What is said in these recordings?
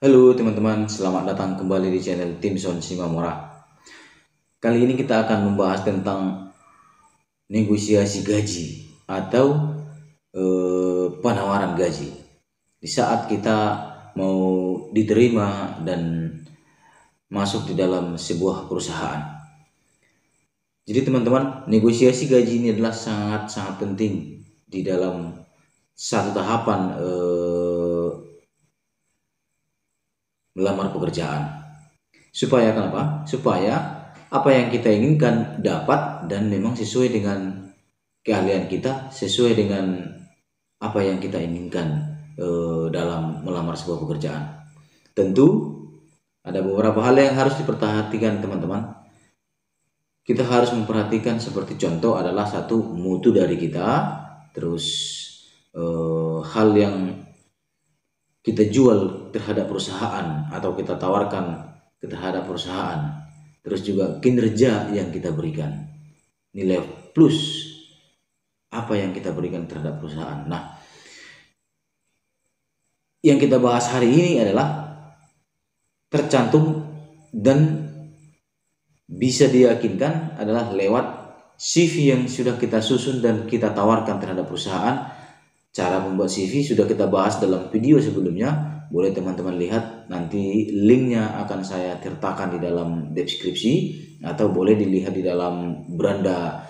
Halo teman-teman, selamat datang kembali di channel Timson Simamora. Kali ini kita akan membahas tentang negosiasi gaji atau penawaran gaji. Di saat kita mau diterima dan masuk di dalam sebuah perusahaan. Jadi teman-teman, negosiasi gaji ini adalah sangat-sangat penting di dalam satu tahapan melamar pekerjaan. Supaya kenapa? Supaya apa yang kita inginkan dapat dan memang sesuai dengan keahlian kita, sesuai dengan apa yang kita inginkan dalam melamar sebuah pekerjaan. Tentu ada beberapa hal yang harus diperhatikan teman-teman. Kita harus memperhatikan seperti contoh adalah satu, mutu dari kita, terus hal yang kita jual terhadap perusahaan atau kita tawarkan terhadap perusahaan, terus juga kinerja yang kita berikan, nilai plus apa yang kita berikan terhadap perusahaan. Nah, yang kita bahas hari ini adalah tercantum dan bisa diyakinkan adalah lewat CV yang sudah kita susun dan kita tawarkan terhadap perusahaan. Cara membuat CV sudah kita bahas dalam video sebelumnya, boleh teman-teman lihat, nanti linknya akan saya sertakan di dalam deskripsi atau boleh dilihat di dalam beranda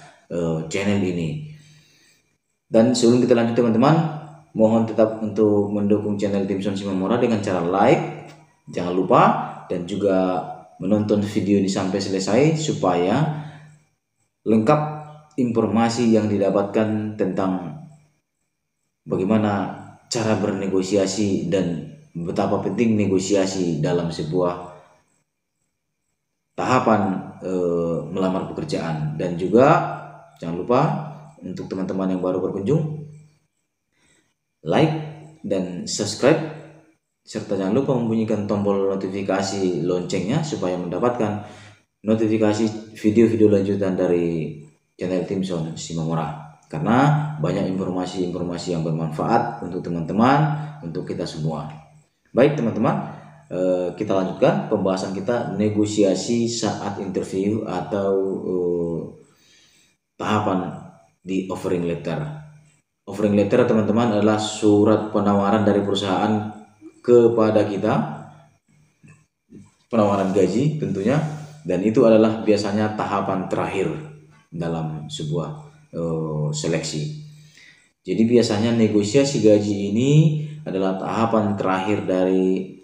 channel ini. Dan sebelum kita lanjut teman-teman, mohon tetap untuk mendukung channel Timson Simamora dengan cara like, jangan lupa, dan juga menonton video ini sampai selesai supaya lengkap informasi yang didapatkan tentang bagaimana cara bernegosiasi dan betapa penting negosiasi dalam sebuah tahapan melamar pekerjaan. Dan juga jangan lupa untuk teman-teman yang baru berkunjung, like dan subscribe, serta jangan lupa membunyikan tombol notifikasi loncengnya supaya mendapatkan notifikasi video-video lanjutan dari channel Timson Simamora. Karena banyak informasi-informasi yang bermanfaat untuk teman-teman, untuk kita semua. Baik teman-teman, kita lanjutkan pembahasan kita negosiasi saat interview atau tahapan di offering letter. Offering letter teman-teman adalah surat penawaran dari perusahaan kepada kita, penawaran gaji tentunya, dan itu adalah biasanya tahapan terakhir dalam sebuah seleksi. Jadi biasanya negosiasi gaji ini adalah tahapan terakhir dari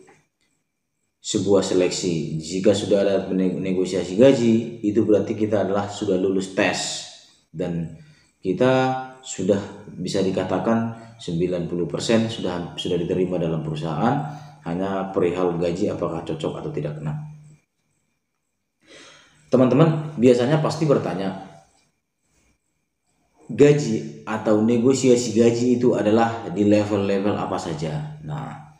sebuah seleksi. Jika sudah ada negosiasi gaji, itu berarti kita adalah sudah lulus tes dan kita sudah bisa dikatakan 90% sudah diterima dalam perusahaan, hanya perihal gaji apakah cocok atau tidak. Nah, teman-teman biasanya pasti bertanya, gaji atau negosiasi gaji itu adalah di level-level apa saja. Nah,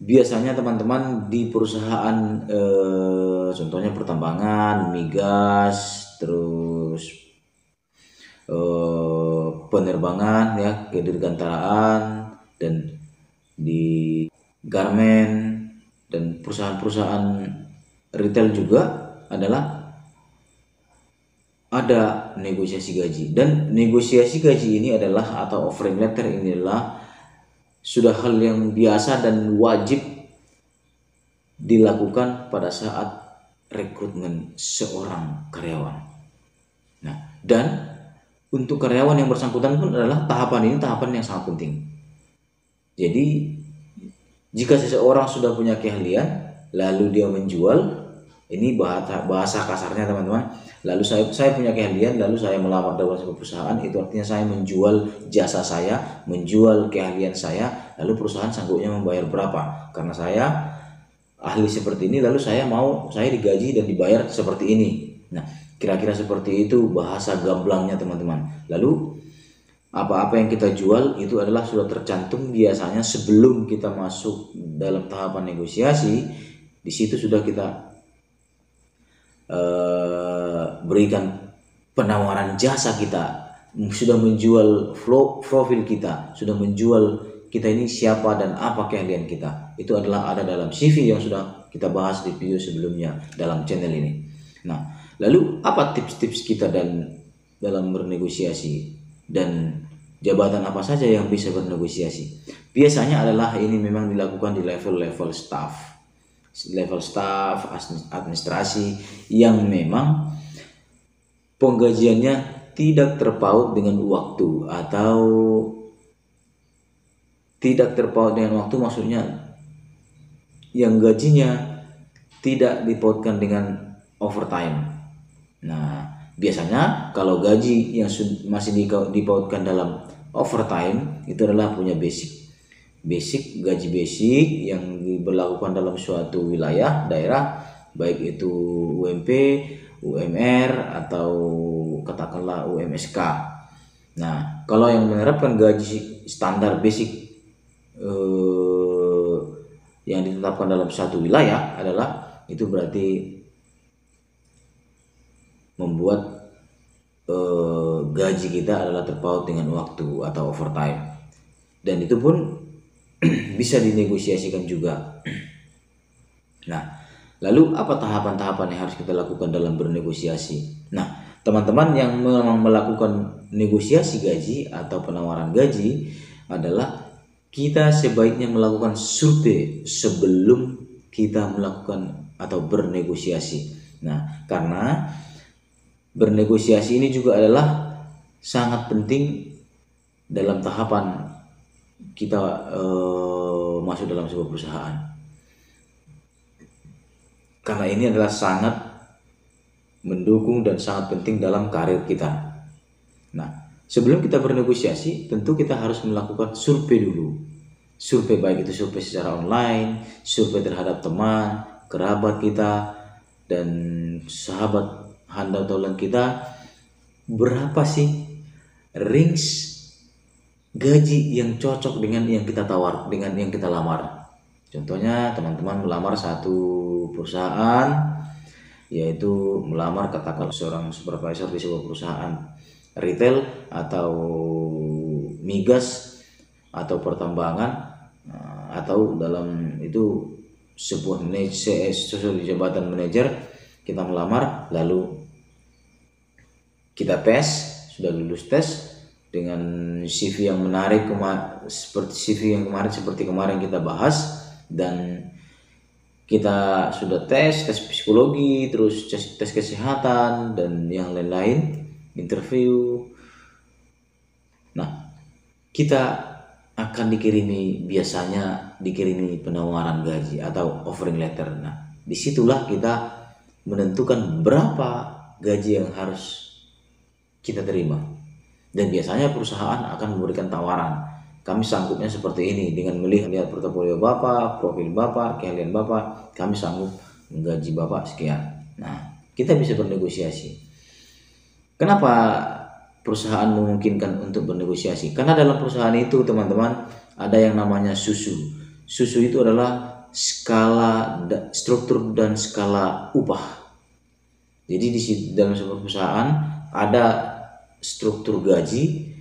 biasanya teman-teman di perusahaan contohnya pertambangan, migas, terus penerbangan ya, kedirgantaraan, dan di garmen dan perusahaan-perusahaan retail juga adalah ada negosiasi gaji. Dan negosiasi gaji ini adalah atau offering letter ini adalah sudah hal yang biasa dan wajib dilakukan pada saat rekrutmen seorang karyawan. Nah, dan untuk karyawan yang bersangkutan pun adalah tahapan ini tahapan yang sangat penting. Jadi jika seseorang sudah punya keahlian lalu dia menjual, ini bahasa kasarnya teman-teman, lalu saya punya keahlian lalu saya melamar dalam sebuah perusahaan, itu artinya saya menjual jasa saya, menjual keahlian saya, lalu perusahaan sanggupnya membayar berapa karena saya ahli seperti ini, lalu saya digaji dan dibayar seperti ini. Nah, kira-kira seperti itu bahasa gamblangnya teman-teman. Lalu apa-apa yang kita jual itu adalah sudah tercantum biasanya sebelum kita masuk dalam tahapan negosiasi. Di situ sudah kita berikan penawaran jasa kita, sudah menjual profil kita, sudah menjual kita ini siapa dan apa keahlian kita. itu adalah ada dalam CV yang sudah kita bahas di video sebelumnya dalam channel ini. Nah, lalu apa tips-tips kita dalam bernegosiasi, dan jabatan apa saja yang bisa bernegosiasi? Biasanya adalah ini memang dilakukan di level staff, administrasi yang memang penggajiannya tidak terpaut dengan waktu, atau tidak terpaut dengan waktu maksudnya yang gajinya tidak dipautkan dengan overtime. Nah, biasanya kalau gaji yang masih dipautkan dalam overtime itu adalah punya gaji basic yang diberlakukan dalam suatu wilayah daerah, baik itu UMP, UMR, atau katakanlah UMSK. Nah, kalau yang menerapkan gaji standar basic yang ditetapkan dalam satu wilayah adalah itu berarti membuat gaji kita adalah terpaut dengan waktu atau overtime, dan itu pun bisa dinegosiasikan juga. Nah, lalu apa tahapan-tahapan yang harus kita lakukan dalam bernegosiasi? Nah, teman-teman yang memang melakukan negosiasi gaji atau penawaran gaji adalah kita sebaiknya melakukan survei sebelum kita melakukan atau bernegosiasi. Nah, karena bernegosiasi ini juga adalah sangat penting dalam tahapan kita masuk dalam sebuah perusahaan. Karena ini adalah sangat mendukung dan sangat penting dalam karir kita. Nah, sebelum kita bernegosiasi, tentu kita harus melakukan survei dulu. Survei baik itu survei secara online, survei terhadap teman, kerabat kita, dan sahabat handal kita, berapa sih range gaji yang cocok dengan yang kita dengan yang kita lamar. Contohnya teman-teman melamar satu perusahaan, yaitu melamar katakan seorang supervisor di sebuah perusahaan retail atau migas atau pertambangan, atau dalam itu sebuah sesuai jabatan manajer. Kita melamar, lalu kita tes, sudah lulus tes dengan CV yang menarik seperti CV yang seperti kemarin kita bahas, dan kita sudah tes psikologi, terus tes kesehatan, dan yang lain-lain, interview. Nah, kita akan biasanya dikirimi penawaran gaji atau offering letter. Nah, disitulah kita menentukan berapa gaji yang harus kita terima, dan biasanya perusahaan akan memberikan tawaran, kami sanggupnya seperti ini, dengan melihat portofolio Bapak, profil Bapak, keahlian Bapak, kami sanggup menggaji Bapak sekian. Nah, kita bisa bernegosiasi. Kenapa perusahaan memungkinkan untuk bernegosiasi? Karena dalam perusahaan itu, teman-teman, ada yang namanya susu. Susu itu adalah struktur dan skala upah. Jadi di dalam sebuah perusahaan ada struktur gaji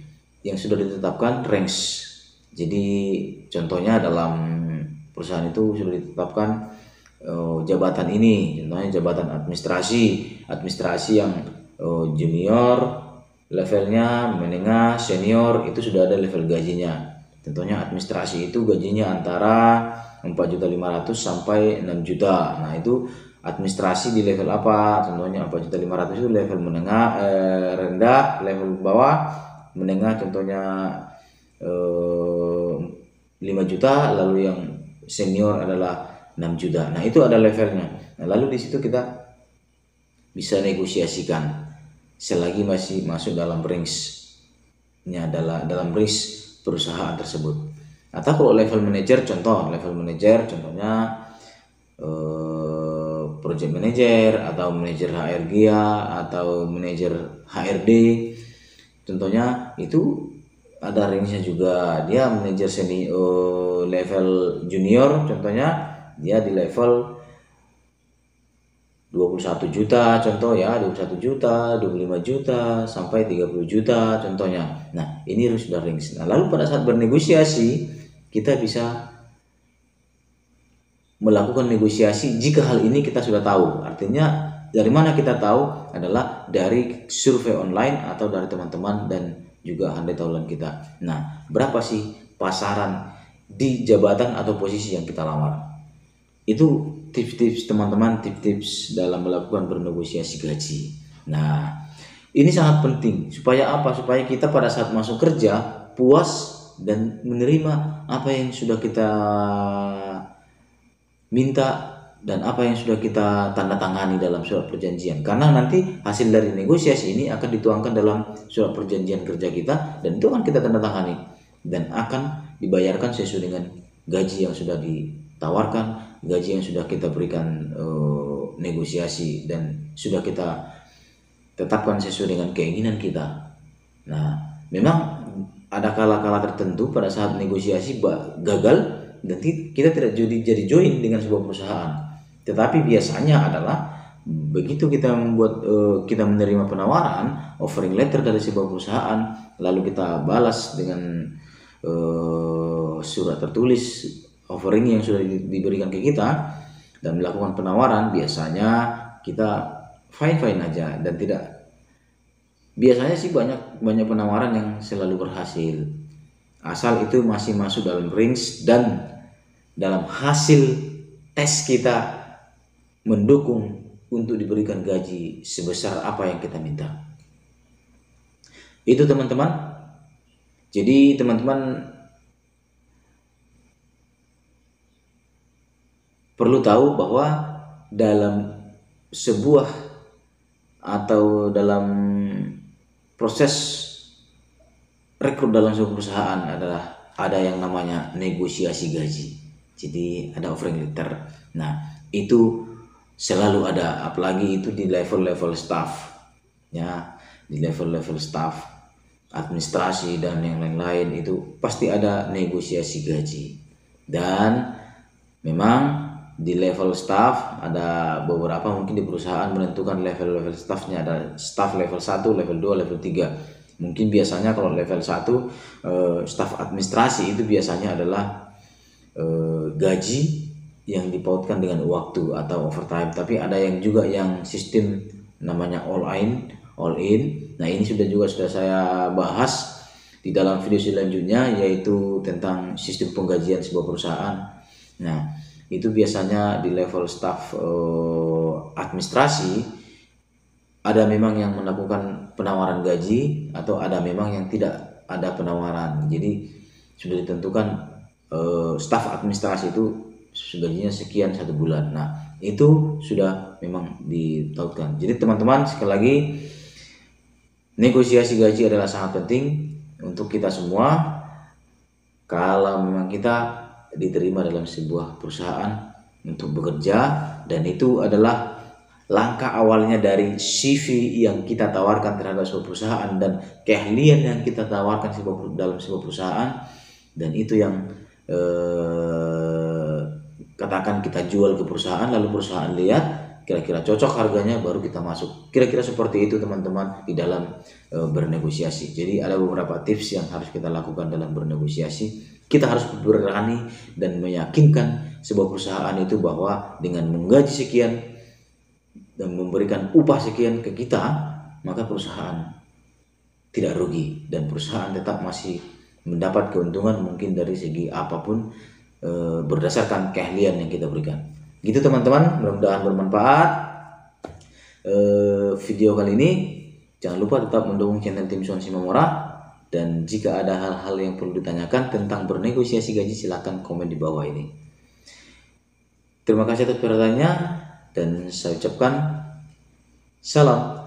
yang sudah ditetapkan range. Jadi contohnya dalam perusahaan itu sudah ditetapkan jabatan ini, contohnya jabatan administrasi yang junior, levelnya menengah, senior, itu sudah ada level gajinya. Tentunya administrasi itu gajinya antara 4.500.000 sampai 6 juta. Nah, itu administrasi di level apa? Contohnya 4.500.000 itu level menengah, rendah, level bawah, menengah contohnya 5 juta, lalu yang senior adalah 6 juta. Nah, itu ada levelnya. Nah, lalu di situ kita bisa negosiasikan selagi masih masuk dalam range-nya, dalam range perusahaan tersebut. Atau kalau level manager, contohnya project manager atau manajer HRGA atau manajer HRD, contohnya itu ada range-nya juga. Dia manajer senior level junior, contohnya dia di level 21 juta, contoh ya, 21 juta, 25 juta, sampai 30 juta contohnya. Nah, ini harus sudah range. Nah, lalu pada saat bernegosiasi kita bisa melakukan negosiasi jika hal ini kita sudah tahu. Artinya dari mana kita tahu adalah dari survei online atau dari teman-teman dan juga handai taulan kita. Nah, berapa sih pasaran di jabatan atau posisi yang kita lamar? Itu tips-tips teman-teman, tips-tips dalam melakukan bernegosiasi gaji. Nah, ini sangat penting. Supaya apa? Supaya kita pada saat masuk kerja puas dan menerima apa yang sudah kita minta dan apa yang sudah kita tanda tangani dalam surat perjanjian. Karena nanti hasil dari negosiasi ini akan dituangkan dalam surat perjanjian kerja kita dan itu akan kita tanda tangani dan akan dibayarkan sesuai dengan gaji yang sudah ditawarkan, gaji yang sudah kita berikan negosiasi dan sudah kita tetapkan sesuai dengan keinginan kita. Nah, memang ada kala-kala tertentu pada saat negosiasi gagal dan kita tidak jadi join dengan sebuah perusahaan. Tetapi biasanya adalah begitu kita kita menerima penawaran, offering letter dari sebuah perusahaan, lalu kita balas dengan surat tertulis offering yang sudah diberikan ke kita dan melakukan penawaran, biasanya kita fine aja dan tidak. Biasanya sih banyak penawaran yang selalu berhasil asal itu masih masuk dalam range dan dalam hasil tes kita mendukung untuk diberikan gaji sebesar apa yang kita minta. Itu teman-teman. Jadi teman-teman perlu tahu bahwa dalam sebuah atau dalam proses rekrut dalam sebuah perusahaan adalah ada yang namanya negosiasi gaji. Jadi ada offering letter. Nah, itu selalu ada, apalagi itu di level-level staff. Ya, di level-level staff, administrasi dan yang lain-lain itu pasti ada negosiasi gaji. Dan memang di level staff ada beberapa, mungkin di perusahaan menentukan level-level staffnya, ada staff level 1, level 2, level 3. Mungkin biasanya kalau level 1 staff administrasi itu biasanya adalah gaji yang dipautkan dengan waktu atau overtime. Tapi ada yang juga yang sistem namanya all in. Nah, ini sudah saya bahas di dalam video selanjutnya, yaitu tentang sistem penggajian sebuah perusahaan. Nah, itu biasanya di level staff administrasi ada memang yang melakukan penawaran gaji atau ada memang yang tidak ada penawaran. Jadi sudah ditentukan staff administrasi itu gajinya sekian 1 bulan. Nah, itu sudah memang ditautkan. Jadi teman-teman, sekali lagi, negosiasi gaji adalah sangat penting untuk kita semua. Kalau memang kita diterima dalam sebuah perusahaan untuk bekerja, dan itu adalah langkah awalnya dari CV yang kita tawarkan terhadap sebuah perusahaan dan keahlian yang kita tawarkan dalam sebuah perusahaan, dan itu yang katakan kita jual ke perusahaan, lalu perusahaan lihat kira-kira cocok harganya, baru kita masuk. Kira-kira seperti itu teman-teman di dalam bernegosiasi. Jadi ada beberapa tips yang harus kita lakukan dalam bernegosiasi. Kita harus berani dan meyakinkan sebuah perusahaan itu bahwa dengan menggaji sekian dan memberikan upah sekian ke kita, maka perusahaan tidak rugi dan perusahaan tetap masih mendapat keuntungan mungkin dari segi apapun berdasarkan keahlian yang kita berikan. Gitu teman-teman, mudah-mudahan bermanfaat video kali ini. Jangan lupa tetap mendukung channel Tim Suan Simamora, dan jika ada hal-hal yang perlu ditanyakan tentang bernegosiasi gaji, silakan komen di bawah ini. Terima kasih atas perhatiannya dan saya ucapkan salam.